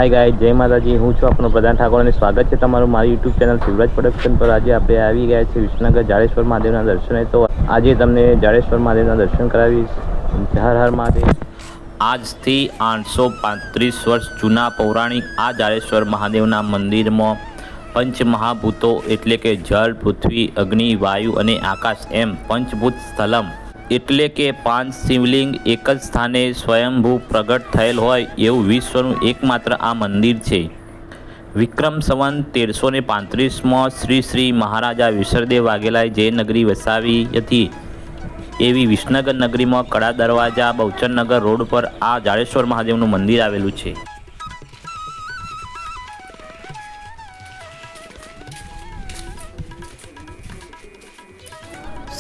Hi guys, जय माताजी। हूँ छूँ आपनो प्रधान ठाकोर અને સ્વાગત છે તમારું મારી YouTube ચેનલ શિવરાજ પ્રોડક્શન પર। આજે આપણે આવી ગયા છે વિસનગર જાડેશ્વર મહાદેવના દર્શને। તો આજે તમને જાડેશ્વર મહાદેવના દર્શન કરાવીશ। હર હર મહાદેવ। આજથી 835 વર્ષ જૂના પૌરાણિક આ જાડેશ્વર મહાદેવના મંદિરમાં પંચમહાભૂતો એટલે કે જળ, પૃથ્વી, અગ્નિ, વાયુ અને આકાશ એમ પંચભૂત સ્થલમ એટલે કે 5 શિવલિંગ એક જ સ્થાને સ્વયંભૂ પ્રગટ થયેલ હોય એવું વિશ્વનું એકમાત્ર આ મંદિર છે। વિક્રમ સંવત 1335માં શ્રી મહારાજા વિસરદેવ વાઘેલાએ જે નગરી વસાવી હતી એવી વિસનગર નગરીમાં કડા દરવાજા બહુચરનગર રોડ પર આ જાડેશ્વર મહાદેવનું મંદિર આવેલું છે।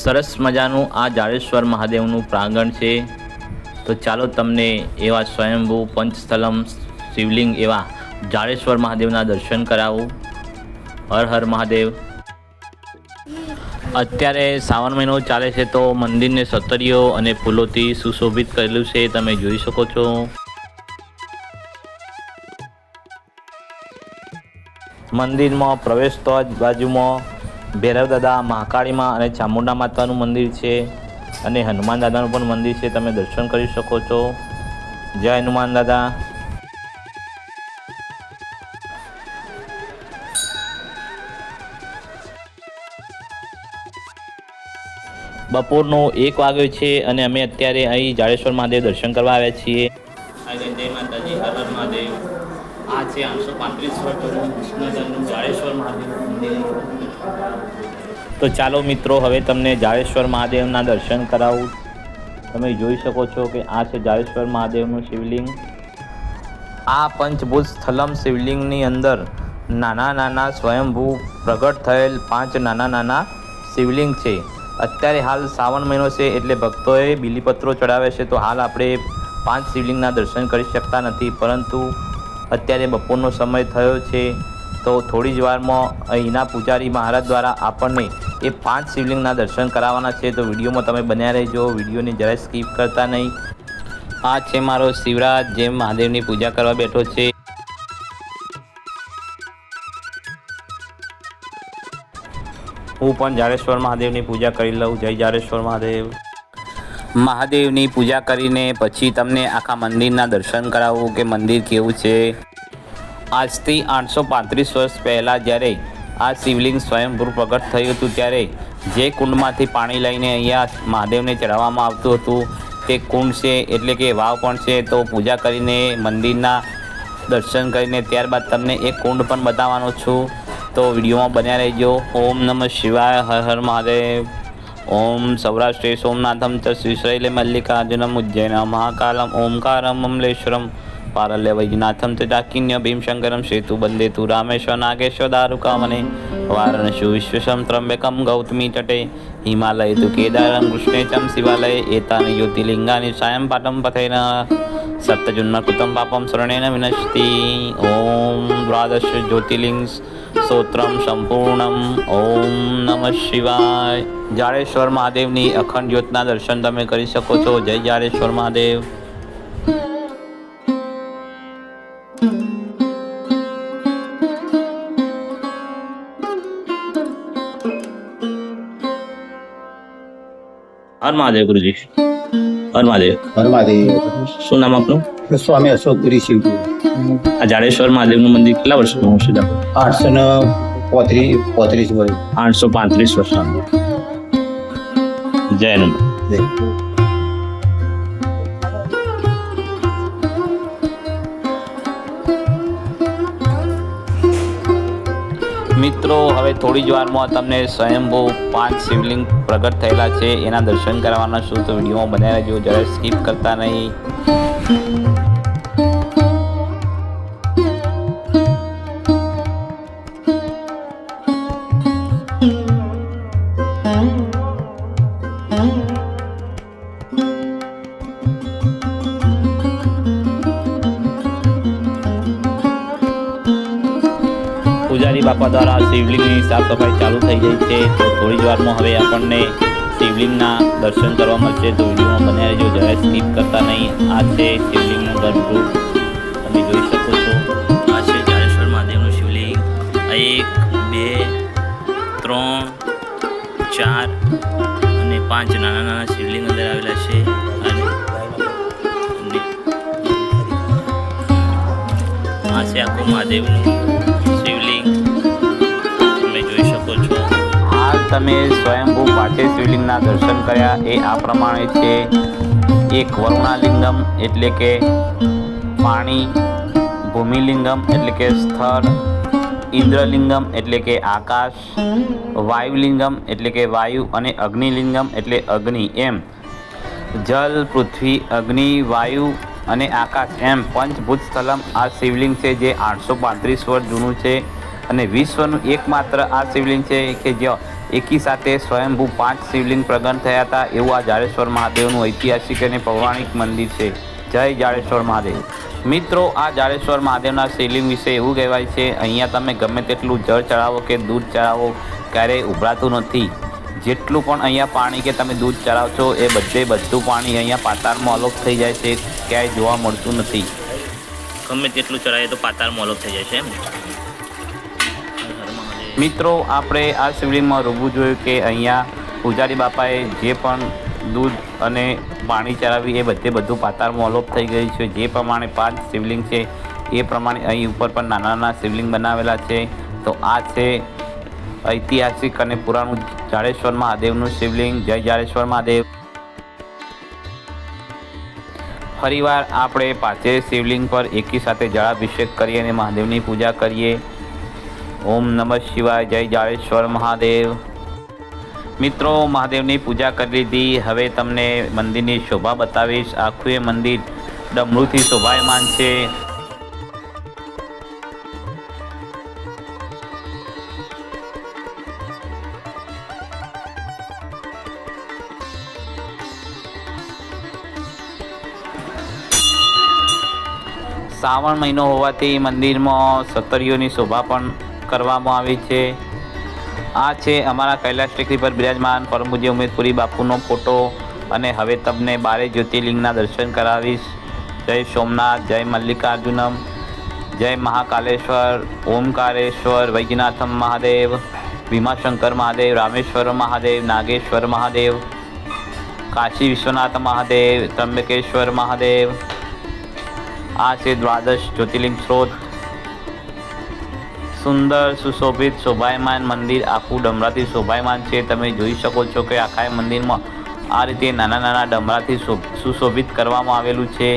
સરસ મજાનું આ જાડેશ્વર મહાદેવનું પ્રાંગણ છે। તો ચાલો તમને એવા સ્વયંભૂ પંચસ્થલમ શિવલિંગ એવા જાડેશ્વર મહાદેવના દર્શન કરાવું। હર હર મહાદેવ। અત્યારે શ્રાવણ મહિનો ચાલે છે તો મંદિરને સતરીઓ અને ફૂલોથી સુશોભિત કરેલું છે, તમે જોઈ શકો છો। મંદિરમાં પ્રવેશતા જ બાજુમાં ભૈરવ દાદા, મહાકાળી માં અને ચામુંડા માતાનું મંદિર છે અને હનુમાન દાદાનું પણ મંદિર છે, તમે દર્શન કરી શકો છો। જય હનુમાન દાદા। બપોરનો 1 વાગ્યો છે અને અમે અત્યારે અહીં જાડેશ્વર મહાદેવ દર્શન કરવા આવ્યા છીએ। જય માતાજી, હર હર મહાદેવ। આ છે 835 વર્ષનું વિસનગરનું જાડેશ્વર મહાદેવ મંદિર। તો ચાલો મિત્રો, હવે તમને જાડેશ્વર મહાદેવના દર્શન કરાવું। તમે જોઈ શકો છો કે આ છે જાડેશ્વર મહાદેવનું શિવલિંગ। આ પંચભૂત સ્થલમ શિવલિંગની અંદર નાના નાના સ્વયંભૂ પ્રગટ થયેલ 5 નાના નાના શિવલિંગ છે। અત્યારે હાલ શ્રાવણ મહિનો છે એટલે ભક્તોએ બીલીપત્રો ચડાવે છે, તો હાલ આપણે 5 શિવલિંગના દર્શન કરી શકતા નથી, પરંતુ અત્યારે બપોરનો સમય થયો છે તો થોડી જ વારમાં અહીંના પૂજારી મહારાજ દ્વારા આપણને એ 5 શિવલિંગના દર્શન કરાવવાના છે। તો વિડીયોમાં તમે બન્યા રહેજો, વિડીયોને જરાય સ્કીપ કરતા નહીં। આ છે મારો શિવરાજ, જે મહાદેવની પૂજા કરવા બેઠો છે। હું પણ જાડેશ્વર મહાદેવની પૂજા કરી લઉં। જય જાડેશ્વર મહાદેવ। મહાદેવની પૂજા કરીને પછી તમને આખા મંદિરના દર્શન કરાવું કે મંદિર કેવું છે। આજથી 835 વર્ષ પહેલાં જ્યારે આ શિવલિંગ સ્વયંભૂ પ્રગટ થયું હતું ત્યારે જે કુંડમાંથી પાણી લઈને અહીંયા મહાદેવને ચડાવવામાં આવતું હતું તે કુંડ છે, એટલે કે વાવ પણ છે। તો પૂજા કરીને મંદિરના દર્શન કરીને ત્યારબાદ તમને એક કુંડ પણ બતાવવાનો છું, તો વિડીયોમાં બન્યા રહેજો। ઓમ નમઃ શિવાય, હર હર મહાદેવ। ઓમ સૌરાષ્ટ્રે સોમનાથમ ચ શ્રીશૈલે મલ્લિકાર્જુનમ ઉજ્જૈન મહાકાલમ ઓમકારમ અમલેશ્વરમ પારલ્ય વૈજનાથમ ચ ચાકિન્ય ભીમશંકરમ સેતુ બંદેતુ રામેશ્વર નાગેશ્વર દારુકાવને વારાણસી વિશ્વસમ ત્રંબકમ ગૌતમી તટે હિમાલય તુ કેદારમ કૃષ્ણે ચમ શિવાલય એતાની જ્યોતિર્લિંગાની સાયં પાટમ પથેન સપ્તજન્મ કૃતમ પાપમ શરણેન વિનશ્તિ। ઓમ દ્વાદશ જ્યોતિર્લિંગ સ્તોત્રમ સંપૂર્ણમ। ઓમ નમઃ શિવાય। જાડેશ્વર મહાદેવની અખંડ જ્યોતના દર્શન તમે કરી શકો છો। જય જાડેશ્વર મહાદેવ। હર મહાદેવ ગુરુજી। હર મહાદેવ। હર મહાદેવ। શું નામ આપનું? સ્વામી અશોકપુરી શિવજી। આ જાડેશ્વર મહાદેવનું મંદિર કેટલા વર્ષનું હશે? 835 વર્ષ। 835 વર્ષનું। જય હનુમાન। મિત્રો, હવે થોડી જ વારમાં તમને સ્વયંભૂ 5 શિવલિંગ પ્રગટ થયેલા છે એના દર્શન કરવાના છું, તો વિડીયોમાં બનાવી રહેજો, જરાય સ્કીપ કરતા નહીં। પૂજારી બાપા દ્વારા શિવલિંગની સાફ સફાઈ ચાલુ થઈ ગઈ છે, તો થોડી જ વારમાં હવે આપણને શિવલિંગના દર્શન કરવા મળશે, તો વિડીયોમાં બન્યા રહેજો, જરાય સ્કીપ કરતા નહીં। આ છે શિવલિંગનું ગર્ભગૃહ, તમે જોઈ શકો છો। 3, 4 અને 5 નાના નાના શિવલિંગ અંદર આવેલા છે. અને આ છે આખું મહાદેવનું શિવલિંગ, તમે જોઈ શકો છો. હાલ તમે સ્વયંભૂ પાંચે શિવલિંગના દર્શન કર્યા એ આ પ્રમાણે છે. એક વરુણાલિંગમ એટલે કે પાણી, ભૂમિલિંગમ એટલે કે સ્થળ, ઇન્દ્રલિંગમ એટલે કે આકાશ, વાયુલિંગમ એટલે કે વાયુ અને અગ્નિલિંગમ એટલે અગ્નિ. એમ જલ, પૃથ્વી, અગ્નિ, વાયુ અને આકાશ એમ પંચભૂત સ્થલમ આ શિવલિંગ છે, જે 835 વર્ષ જૂનું છે અને વિશ્વનું એકમાત્ર આ શિવલિંગ છે કે જ્યાં એકી સાથે સ્વયંભૂ 5 શિવલિંગ પ્રગટ થયા હતા. એવું આ જાડેશ્વર મહાદેવનું ઐતિહાસિક અને પૌરાણિક મંદિર છે. જય જાડેશ્વર મહાદેવ. મિત્રો, આ જાડેશ્વર મહાદેવના શિવલિંગ વિશે એવું કહેવાય છે, અહીંયા તમે ગમે તેટલું જળ ચડાવો કે દૂધ ચડાવો ક્યારેય ઉભરાતું નથી. જેટલું પણ અહીંયા પાણી કે તમે દૂધ ચડાવશો એ બધું પાણી અહીંયા પાતાળમાં અલોપ થઈ જાય છે, ક્યાંય જોવા મળતું નથી. ગમે તેટલું ચડાવીએ તો પાતાળમાં અલોપ થઈ જાય છે. એમ મિત્રો, આપણે આ શિવલિંગમાં રૂબરૂ જોયું કે અહીંયા પૂજારી બાપાએ જે પણ દૂધ અને પાણી ચડાવી એ બધું પાતાળમાં અલોપ થઈ ગયું છે. જે પ્રમાણે 5 શિવલિંગ છે એ પ્રમાણે અહીં ઉપર પણ નાના નાના શિવલિંગ બનાવેલા છે. તો આ છે ઐતિહાસિક અને પુરાણું જાડેશ્વર મહાદેવનું શિવલિંગ. જય જાડેશ્વર મહાદેવ. ફરીવાર આપણે પાંચે શિવલિંગ પર એકી સાથે જળાભિષેક કરીએ અને મહાદેવની પૂજા કરીએ. ઓમ નમઃ શિવાય. જય જાડેશ્વર મહાદેવ. મિત્રો, મહાદેવની પૂજા કરી લીધી. હવે તમને મંદિરની શોભા બતાવીશ. આખું એ મંદિર ડમરૂથી શોભાયમાન છે. શ્રાવણ મહિનો હોવાથી મંદિરમાં સતરીઓની શોભા પણ કરવામાં આવી છે. આ છે અમારા કૈલાશ ટેકરી પર બિરાજમાન પરમ પૂજ્ય ઉમેદપુરી બાપુનો ફોટો. અને હવે તમને 12 જ્યોતિર્લિંગના દર્શન કરાવીશ. જય સોમનાથ, જય મલ્લિકાર્જુનમ, જય મહાકાલેશ્વર, ઓમકારેશ્વર, વૈજનાથમ મહાદેવ, ભીમાશંકર મહાદેવ, રામેશ્વર મહાદેવ, નાગેશ્વર મહાદેવ, કાશી વિશ્વનાથ મહાદેવ, ત્રંબકેશ્વર મહાદેવ. આ છે દ્વાદશ જ્યોતિર્લિંગ સ્ત્રોત. સુંદર સુશોભિત શોભાયમાન મંદિર આખું ડમરાથી શોભાયમાન છે. તમે જોઈ શકો છો કે આખા મંદિરમાં આ રીતે નાના નાના ડમરાથી સુશોભિત કરવામાં આવેલું છે.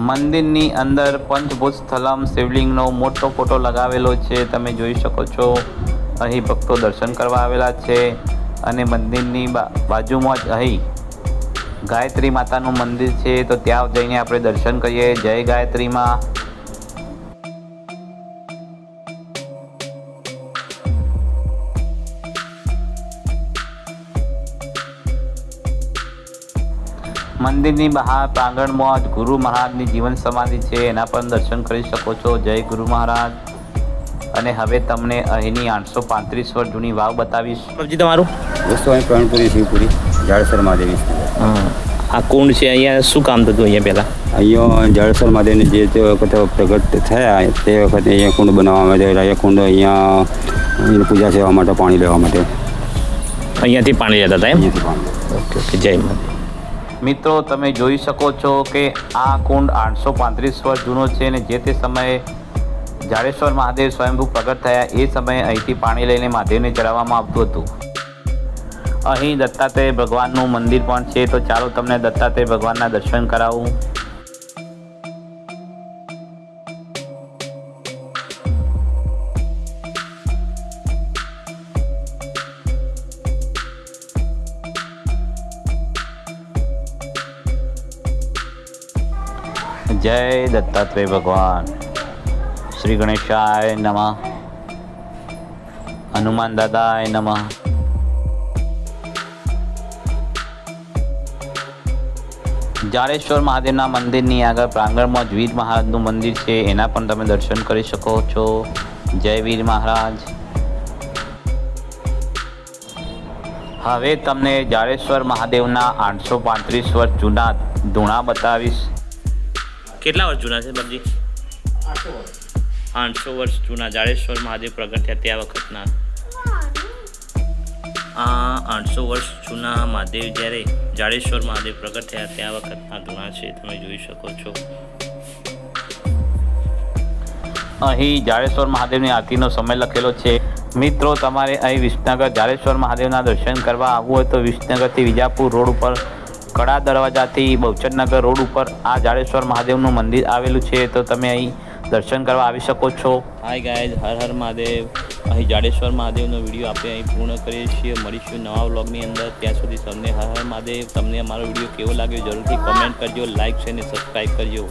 મંદિરની અંદર પંચભૂત સ્થલમ શિવલિંગનો મોટો ફોટો લગાવેલો છે. તમે જોઈ શકો છો અહીં ભક્તો દર્શન કરવા આવેલા છે. અને મંદિરની બાજુમાં જ અહીં ગાયત્રી માતાનું મંદિર છે, તો ત્યાં જઈને આપણે દર્શન કરીએ. જય ગાયત્રી માં. મંદિરની બહાર પ્રાંગણમાં જ ગુરુ મહારાજની જીવન સમાધિ છે, એના પણ દર્શન કરી શકો છો. જય ગુરુ મહારાજ. અને હવે તમને અહીંની 835 વર્ષ જૂની વાવ બતાવીશ. તમારું ગોસ્વામી પ્રણપુરી શિવપુરી જાડેશ્વર મહાદેવ. આ કુંડ છે, અહીંયા શું કામ થતું અહીંયા પહેલાં? અહીંયા જાડેશ્વર મહાદેવને જે તે વખતે પ્રગટ થયા તે વખતે અહીંયા કુંડ બનાવવામાં આવ્યો. એ કુંડ અહીંયા પૂજા સેવા માટે પાણી લેવા માટે અહીંયાથી પાણી લેતા હતા. એમ? અહીંયાથી પાણી. Okay okay. જય મહાદેવ. મિત્રો, તમે જોઈ શકો છો કે આ કુંડ 835 વર્ષ જૂનો છે અને જે તે સમયે જાડેશ્વર મહાદેવ સ્વયંભૂ પ્રગટ થયા એ સમયે અહીંથી પાણી લઈને મહાદેવને ચડાવવામાં આવતું હતું. અહીં દત્તાત્રેય ભગવાનનું મંદિર પણ છે, તો ચાલો તમને દત્તાત્રેય ભગવાનના દર્શન કરાવું. જય દત્તાત્રેય ભગવાન. શ્રી ગણેશાય નમઃ. હનુમાન દાદાય નમઃ. જાડેશ્વર મહાદેવના મંદિરની આગળ પ્રાંગણમાં વીર મહારાજનું મંદિર છે, એના પણ તમે દર્શન કરી શકો છો. જય વીર મહારાજ. હવે તમને જાડેશ્વર મહાદેવના 835 વર્ષ જૂના ધૂણા બતાવીશ. કેટલા વર્ષ જૂના છે બાપજી? 800 વર્ષ જૂના જાડેશ્વર મહાદેવ પ્રગટ થયા ત્યાં વખતના. આ 800 વર્ષ જૂના મહાદેવ જ્યારે જાડેશ્વર મહાદેવ પ્રગટ થયા ત્યાં વખતના ધૂણા છે, તમે જોઈ શકો છો. અહીં જાડેશ્વર મહાદેવની આરતીનો સમય લખેલો છે. મિત્રો, તમારે અહીં વિસનગર જાડેશ્વર મહાદેવના દર્શન કરવા આવવું હોય તો વિસનગરથી વિજાપુર રોડ ઉપર કડા દરવાજાથી બહુચરનગર રોડ ઉપર આ જાડેશ્વર મહાદેવનું મંદિર આવેલું છે, તો તમે અહીં દર્શન કરવા આવી શકો છો. Hi guys, Har Har Mahadev. અહીં જાડેશ્વર મહાદેવનો વિડીયો આપણે અહીં પૂર્ણ કરીએ છીએ. મળીશું નવા વ્લોગની અંદર. ત્યાં સુધી તમને હર હર મહાદેવ. તમને અમારો વિડીયો કેવો લાગ્યો જરૂરથી કોમેન્ટ કરજો, લાઇક છે અને સબસ્ક્રાઈબ કરજો.